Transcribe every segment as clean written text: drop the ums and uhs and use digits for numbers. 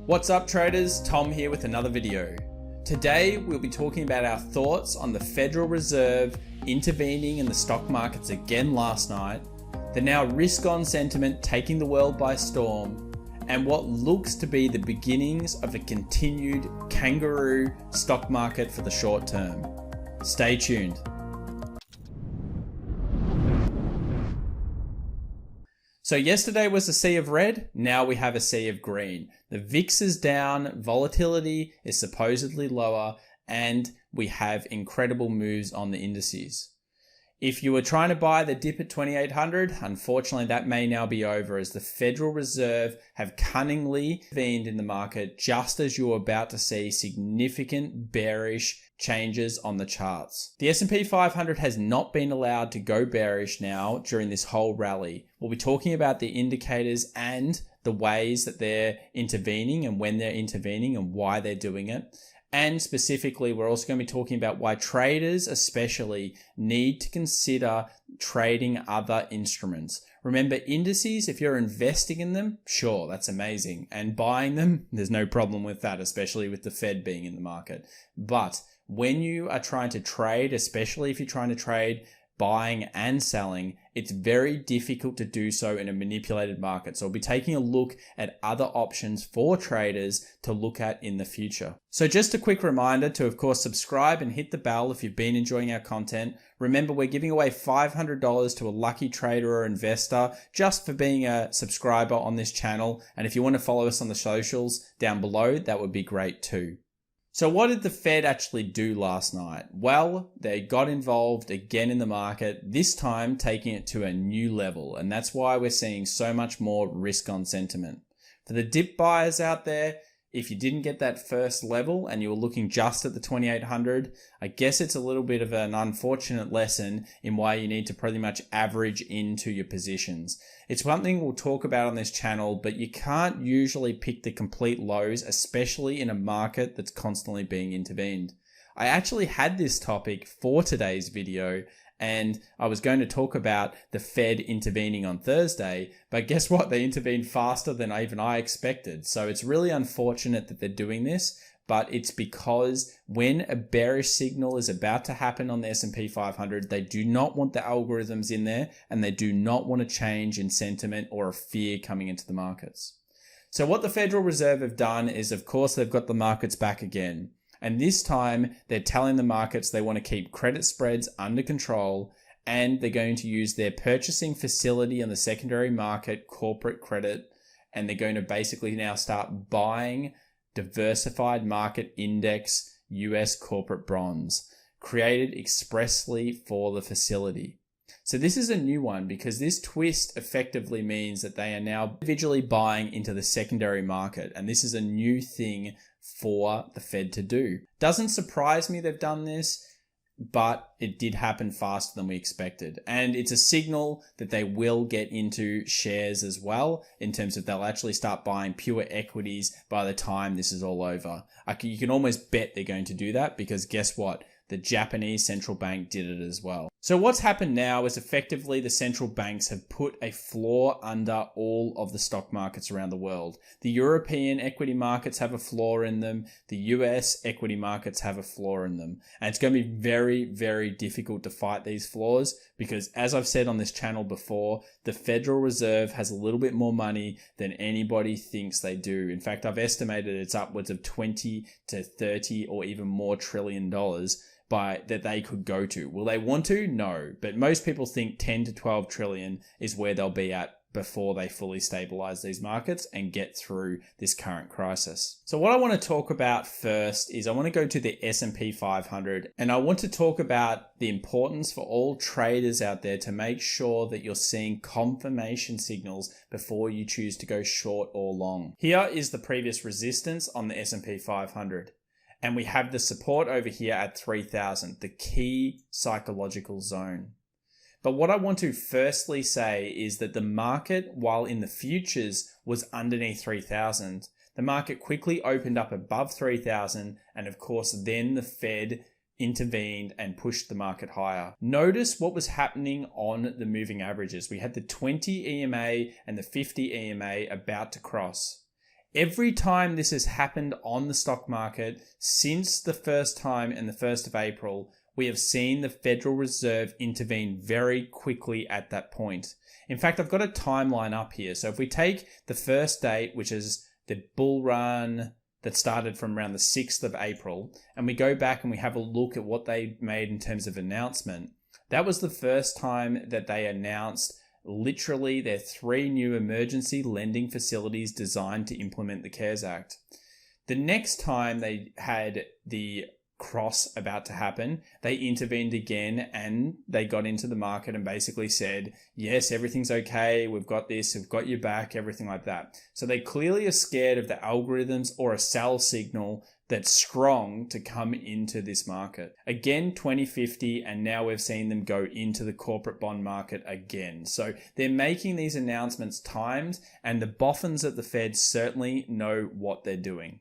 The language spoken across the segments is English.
What's up traders, Tom here with another video. Today we'll be talking about our thoughts on the Federal Reserve intervening in the stock markets again last night, the now risk-on sentiment taking the world by storm, and what looks to be the beginnings of a continued kangaroo stock market for the short term. Stay tuned. So yesterday was a sea of red, now we have a sea of green. The VIX is down, volatility is supposedly lower, and we have incredible moves on the indices. If you were trying to buy the dip at 2800, unfortunately that may now be over as the Federal Reserve have cunningly intervened in the market just as you're about to see significant bearish changes on the charts. The S&P 500 has not been allowed to go bearish now during this whole rally. We'll be talking about the indicators and the ways that they're intervening and when they're intervening and why they're doing it. And specifically, we're also going to be talking about why traders especially need to consider trading other instruments. Remember, indices, if you're investing in them, sure, that's amazing. And buying them, there's no problem with that, especially with the Fed being in the market. But when you are trying to trade, especially if you're trying to trade buying and selling, it's very difficult to do so in a manipulated market. So we'll be taking a look at other options for traders to look at in the future. So just a quick reminder to, of course, subscribe and hit the bell if you've been enjoying our content. Remember, we're giving away $500 to a lucky trader or investor just for being a subscriber on this channel. And if you want to follow us on the socials down below, that would be great too. So what did the Fed actually do last night? Well, they got involved again in the market, this time taking it to a new level. And that's why we're seeing so much more risk on sentiment. For the dip buyers out there, if you didn't get that first level and you were looking just at the 2800, I guess it's a little bit of an unfortunate lesson in why you need to pretty much average into your positions. It's something we'll talk about on this channel, but you can't usually pick the complete lows, especially in a market that's constantly being intervened. I actually had this topic for today's video, and I was going to talk about the Fed intervening on Thursday, but guess what? They intervened faster than even I expected. So it's really unfortunate that they're doing this, but it's because when a bearish signal is about to happen on the S&P 500, they do not want the algorithms in there, and they do not want a change in sentiment or a fear coming into the markets. So what the Federal Reserve have done is, of course, they've got the markets back again. And this time they're telling the markets they want to keep credit spreads under control, and they're going to use their purchasing facility on the secondary market, corporate credit, and they're going to basically now start buying diversified market index US corporate bonds created expressly for the facility. So this is a new one because this twist effectively means that they are now individually buying into the secondary market, and this is a new thing for the Fed to do. Doesn't surprise me they've done this, but it did happen faster than we expected. And it's a signal that they will get into shares as well, in terms of they'll actually start buying pure equities by the time this is all over. You can almost bet they're going to do that because guess what? The Japanese central bank did it as well. So what's happened now is effectively the central banks have put a floor under all of the stock markets around the world. The European equity markets have a floor in them. The US equity markets have a floor in them. And it's going to be very, very difficult to fight these floors because, as I've said on this channel before, the Federal Reserve has a little bit more money than anybody thinks they do. In fact, I've estimated it's upwards of 20 to 30 or even more trillion dollars that they could go to. Will they want to? No. But most people think 10 to 12 trillion is where they'll be at before they fully stabilize these markets and get through this current crisis. So what I want to talk about first is I want to go to the S&P 500, and I want to talk about the importance for all traders out there to make sure that you're seeing confirmation signals before you choose to go short or long. Here is the previous resistance on the S&P 500. And we have the support over here at 3,000, the key psychological zone. But what I want to firstly say is that the market, while in the futures was underneath 3,000, the market quickly opened up above 3,000. And of course, then the Fed intervened and pushed the market higher. Notice what was happening on the moving averages. We had the 20 EMA and the 50 EMA about to cross. Every time this has happened on the stock market since the first time in the 1st of April, we have seen the Federal Reserve intervene very quickly at that point. In fact, I've got a timeline up here. So if we take the first date, which is the bull run that started from around the 6th of April, and we go back and we have a look at what they made in terms of announcement, that was the first time that they announced literally their 3 new emergency lending facilities designed to implement the CARES Act. The next time they had the cross about to happen, they intervened again and they got into the market and basically said, yes, everything's okay, we've got this, we've got your back, everything like that. So they clearly are scared of the algorithms or a sell signal that's strong to come into this market. Again, 2050, and now we've seen them go into the corporate bond market again. So they're making these announcements timed, and the boffins at the Fed certainly know what they're doing.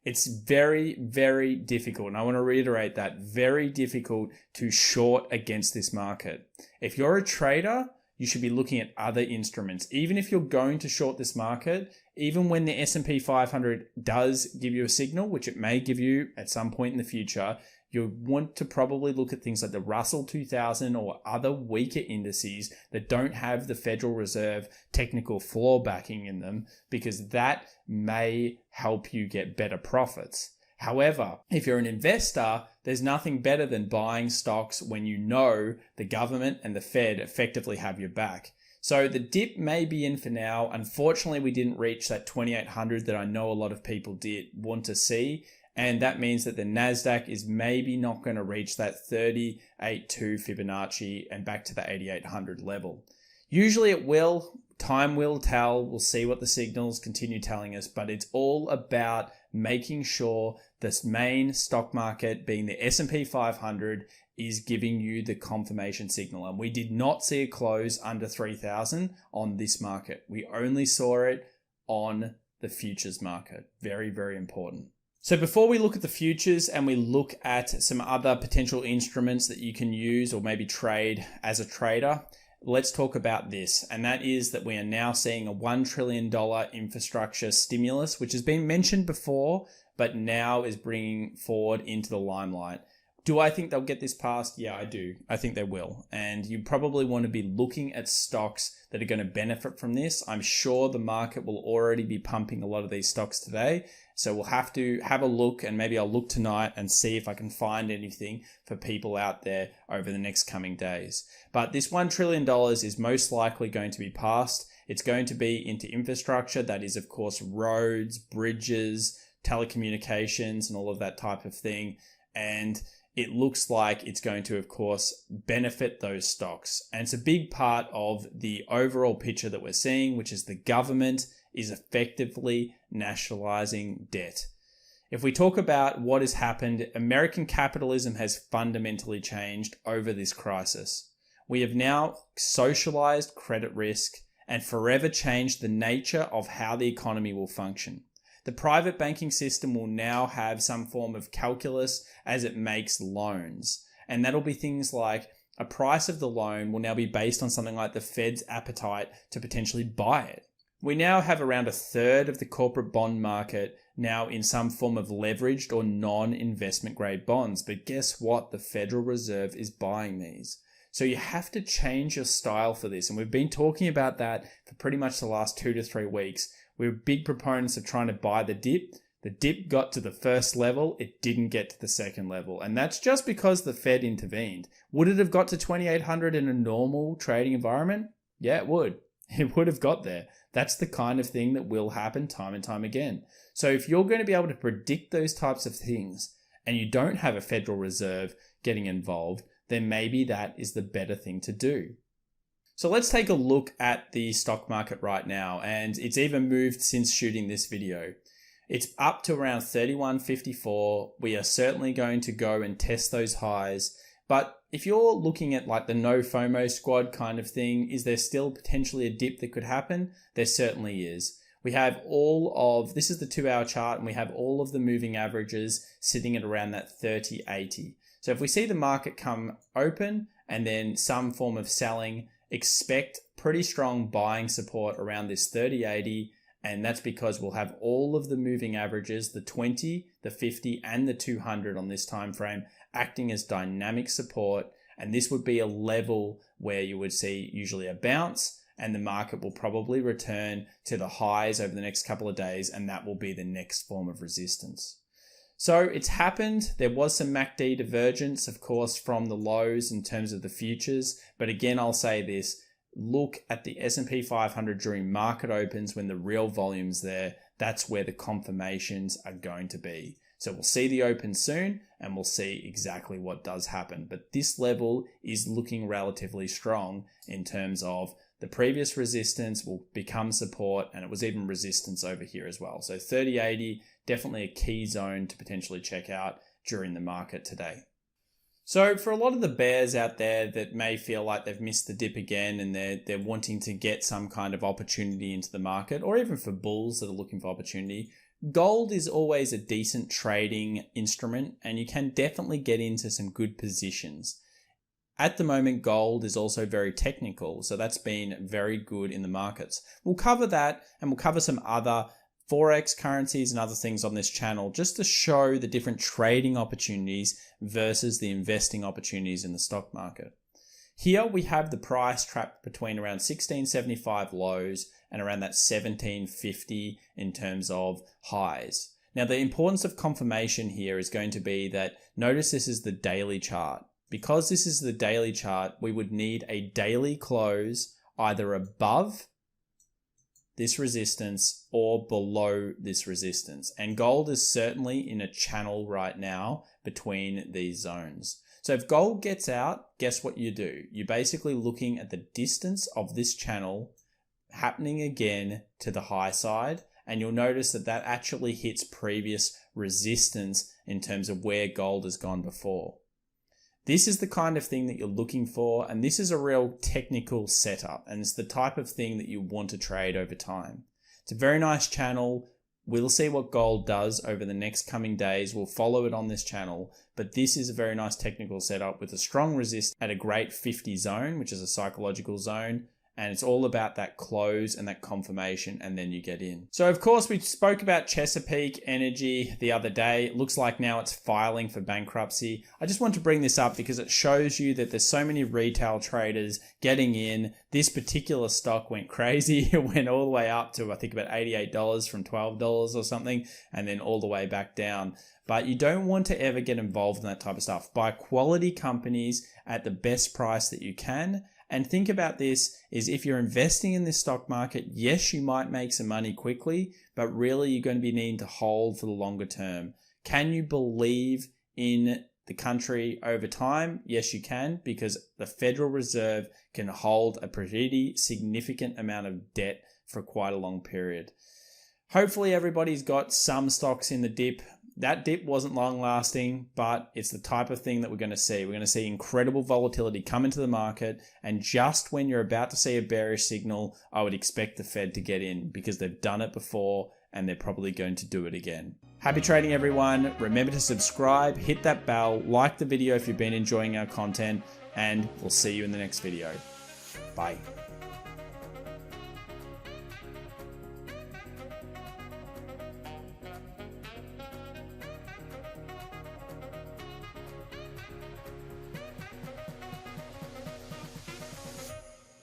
It's very, very difficult, and I want to reiterate that, very difficult to short against this market. If you're a trader, you should be looking at other instruments. Even if you're going to short this market, even when the S&P 500 does give you a signal, which it may give you at some point in the future, you want to probably look at things like the Russell 2000 or other weaker indices that don't have the Federal Reserve technical floor backing in them, because that may help you get better profits. However, if you're an investor, there's nothing better than buying stocks when you know the government and the Fed effectively have your back. So the dip may be in for now. Unfortunately, we didn't reach that 2800 that I know a lot of people did want to see. And that means that the NASDAQ is maybe not going to reach that 38.2 Fibonacci and back to the 8800 level. Usually it will. Time will tell. We'll see what the signals continue telling us. But it's all about making sure this main stock market, being the S&P 500, is giving you the confirmation signal. And we did not see a close under 3,000 on this market. We only saw it on the futures market. Very, very important. So before we look at the futures and we look at some other potential instruments that you can use or maybe trade as a trader, let's talk about this. And that is that we are now seeing a $1 trillion infrastructure stimulus, which has been mentioned before, but now is bringing forward into the limelight. Do I think they'll get this passed? Yeah, I do. I think they will. And you probably want to be looking at stocks that are going to benefit from this. I'm sure the market will already be pumping a lot of these stocks today. So we'll have to have a look, and maybe I'll look tonight and see if I can find anything for people out there over the next coming days. But this $1 trillion is most likely going to be passed. It's going to be into infrastructure. That is, of course, roads, bridges, telecommunications, and all of that type of thing. And it looks like it's going to, of course, benefit those stocks. And it's a big part of the overall picture that we're seeing, which is the government is effectively nationalizing debt. If we talk about what has happened, American capitalism has fundamentally changed over this crisis. We have now socialized credit risk and forever changed the nature of how the economy will function. The private banking system will now have some form of calculus as it makes loans. And that'll be things like a price of the loan will now be based on something like the Fed's appetite to potentially buy it. We now have around a third of the corporate bond market now in some form of leveraged or non-investment grade bonds. But guess what? The Federal Reserve is buying these. So you have to change your style for this. And we've been talking about that for pretty much the last 2 to 3 weeks. We're big proponents of trying to buy the dip. The dip got to the first level. It didn't get to the second level. And that's just because the Fed intervened. Would it have got to 2,800 in a normal trading environment? Yeah, it would. It would have got there. That's the kind of thing that will happen time and time again. So if you're going to be able to predict those types of things and you don't have a Federal Reserve getting involved, then maybe that is the better thing to do. So let's take a look at the stock market right now, and it's even moved since shooting this video. It's up to around 31.54. We are certainly going to go and test those highs. But if you're looking at like the no FOMO squad kind of thing, is there still potentially a dip that could happen? There certainly is. We have this is the 2-hour chart, and we have all of the moving averages sitting at around that 30.80. So if we see the market come open and then some form of selling, expect pretty strong buying support around this 30.80 And that's because we'll have all of the moving averages, the 20, the 50, and the 200 on this time frame, acting as dynamic support. And this would be a level where you would see usually a bounce, and the market will probably return to the highs over the next couple of days, and that will be the next form of resistance. So it's happened. There was some MACD divergence, of course, from the lows in terms of the futures. But again, I'll say this, look at the S&P 500 during market opens when the real volume's there. That's where the confirmations are going to be. So we'll see the open soon and we'll see exactly what does happen. But this level is looking relatively strong in terms of the previous resistance will become support, and it was even resistance over here as well. So 3080, definitely a key zone to potentially check out during the market today. So for a lot of the bears out there that may feel like they've missed the dip again and they're wanting to get some kind of opportunity into the market, or even for bulls that are looking for opportunity, gold is always a decent trading instrument and you can definitely get into some good positions. At the moment, gold is also very technical, so that's been very good in the markets. We'll cover that and we'll cover some other Forex currencies and other things on this channel just to show the different trading opportunities versus the investing opportunities in the stock market. Here we have the price trapped between around 1675 lows and around that 1750 in terms of highs. Now the importance of confirmation here is going to be that notice this is the daily chart. Because this is the daily chart, we would need a daily close either above this resistance or below this resistance. And gold is certainly in a channel right now between these zones. So if gold gets out, guess what you do? You're basically looking at the distance of this channel happening again to the high side. And you'll notice that that actually hits previous resistance in terms of where gold has gone before. This is the kind of thing that you're looking for, and this is a real technical setup, and it's the type of thing that you want to trade over time. It's a very nice channel. We'll see what gold does over the next coming days. We'll follow it on this channel, but this is a very nice technical setup with a strong resist at a great 50 zone, which is a psychological zone. And it's all about that close and that confirmation, and then you get in. So of course we spoke about Chesapeake Energy the other day. It looks like now it's filing for bankruptcy. I just want to bring this up because it shows you that there's so many retail traders getting in. This particular stock went crazy. It went all the way up to I think about $88 from $12 or something, and then all the way back down. But you don't want to ever get involved in that type of stuff. Buy quality companies at the best price that you can. And think about this is if you're investing in this stock market, yes, you might make some money quickly, but really you're going to be needing to hold for the longer term. Can you believe in the country over time? Yes, you can, because the Federal Reserve can hold a pretty significant amount of debt for quite a long period. Hopefully everybody's got some stocks in the dip. That dip wasn't long lasting, but it's the type of thing that we're going to see. We're going to see incredible volatility come into the market. And just when you're about to see a bearish signal, I would expect the Fed to get in because they've done it before and they're probably going to do it again. Happy trading, everyone. Remember to subscribe, hit that bell, like the video if you've been enjoying our content, and we'll see you in the next video. Bye.